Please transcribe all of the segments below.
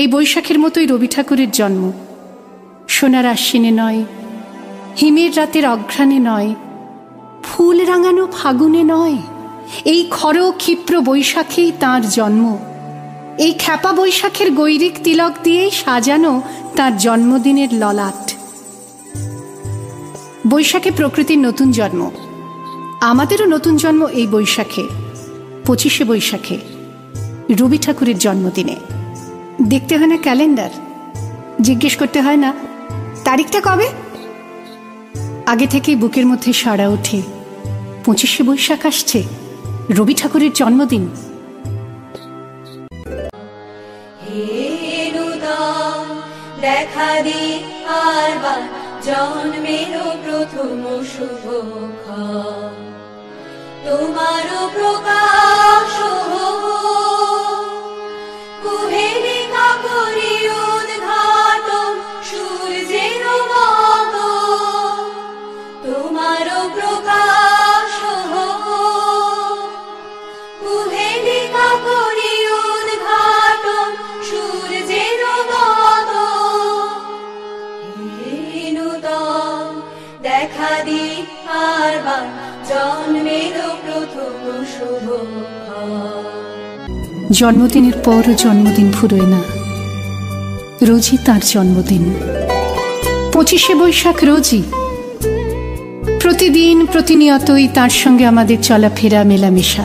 এই বৈশাখের মতোই রবি ঠাকুরের জন্ম। সোনার আশ্বিনে নয়, হিমের রাতের অঘ্রাণে নয়, ফুল রাঙানো ফাগুনে নয়, এই খর ক্ষিপ্র বৈশাখেই তাঁর জন্ম। এই খ্যাপা বৈশাখের গৈরিক তিলক দিয়েই সাজানো তাঁর জন্মদিনের ললাট। বৈশাখে প্রকৃতির নতুন জন্ম, আমাদেরও নতুন জন্ম এই বৈশাখে, 25শে বৈশাখে, রবি ঠাকুরের জন্মদিনে। দেখতে হয় না ক্যালেন্ডার, জিজ্ঞেস করতে হয় না তারিখটা কবে, আগে থেকেই বুকের মধ্যে সাড়া ওঠে 25শে বৈশাখ আসছে, রবি ঠাকুরের জন্মদিন। দেখা দি আরবার জন্মের প্রথম শুভক্ষণ, তোমার প্রকাশ কুহেলিকা করি উদ্ঘাটন সূর্যের মত, তোমার প্রকাশ কুহেলিকা করি উদ্ঘাটন সূর্যের মত। দেখা দি আরবার জন্মের প্রথম শুভক্ষণ। জন্মদিনের পর জন্মদিন ফুরোয় না, রোজই তার জন্মদিন। 25শে বৈশাখ রোজই, প্রতিদিন প্রতিনিয়তই তার সঙ্গে আমাদের চলাফেরা মেলামেশা।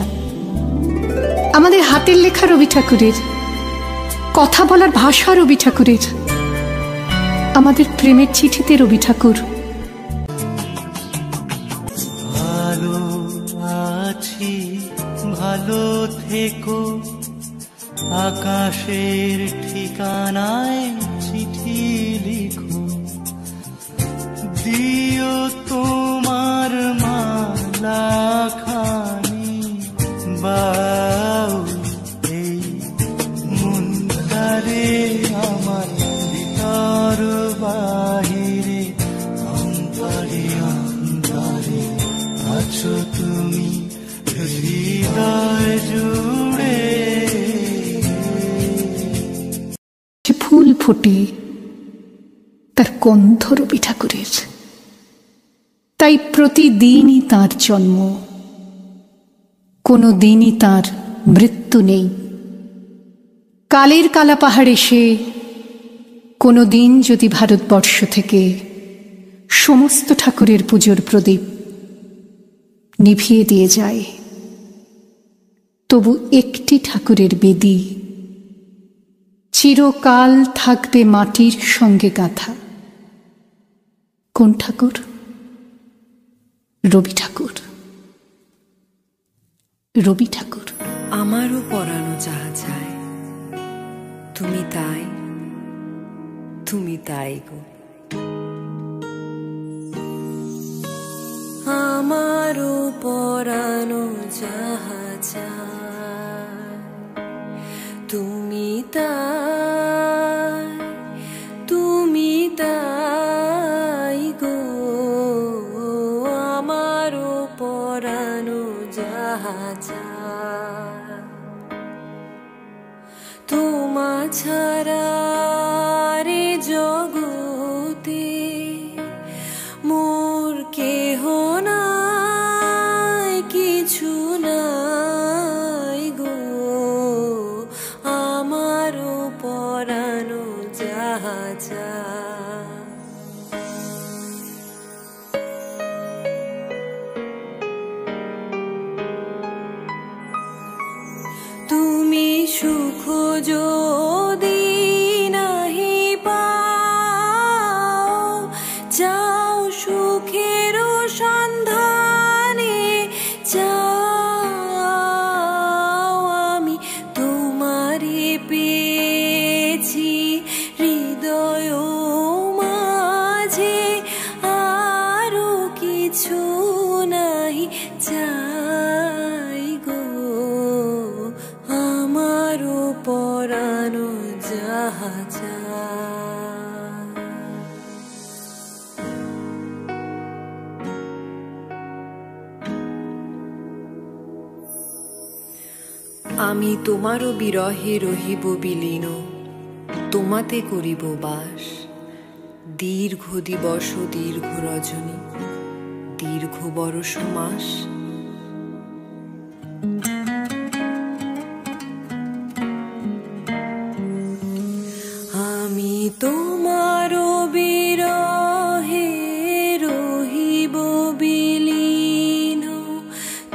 আমাদের হাতের লেখা রবি ঠাকুরের, কথা বলার ভাষা রবি ঠাকুরের, আমাদের প্রেমের চিঠিতে রবি ঠাকুর। ভালো আছি, ভালো থেকো, আকাশের ঠিকানায় চিঠি লিখো, দিও তোমার মালাখানি, বাউ এই মনটারে আমার ভিতর বাহিরে, অন্তরে অন্তরে আছো তুমি হৃদয় জুড়ে। ফুল ফোটে তার গন্ধ রবি ঠাকুরের, তাই প্রতিদিনই তার জন্ম, কোনো দিনই তার মৃত্যু নেই। কালের কালা পাহাড় এসে কোনো দিন যদি ভারতবর্ষ থেকে সমস্ত ঠাকুরের পুজোর প্রদীপ নিভিয়ে দিয়ে যায়, তবু একটি ঠাকুরের বেদী চিরকাল থাকবে মাটির সঙ্গে গাঁথা। কোন ঠাকুর? রবি ঠাকুর। রবি ঠাকুর। আমারও পরানো যাহা চায়, তুমি তাই, তুমি তাই গো। আমারও পরানো যাহা চায়, তুমি তাই, তুমি তাই গো। আমারও পরানো যাহা চায়, তোমা ছাড়া রে জগতে মোর কেহ নাই, কিছু নাই গো। আমারও পরানো যাহা চায়, তুমি সুখ যদি নাহি পাও, যাও সুখের সন্ধানে যাও। আমি তোমারে পেয়েছি হৃদয় মাঝে, আরো কিছু নাহি চাই গো। আমারও পরানো যাহা চায়, আমি তোমারও বিরহে রহিব বিলীন, তোমাতে করিব বাস। দীর্ঘ দিবস দীর্ঘ রজনী, দীর্ঘ বরষ মাস। আমি তোমারও বিরহে রহিব বিলীন,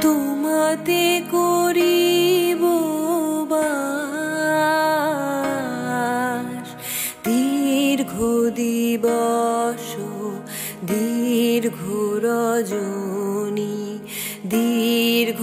তোমাতে করিব বাস। দীর্ঘ দিবস দীর্ঘ রজনী, দীর্ঘ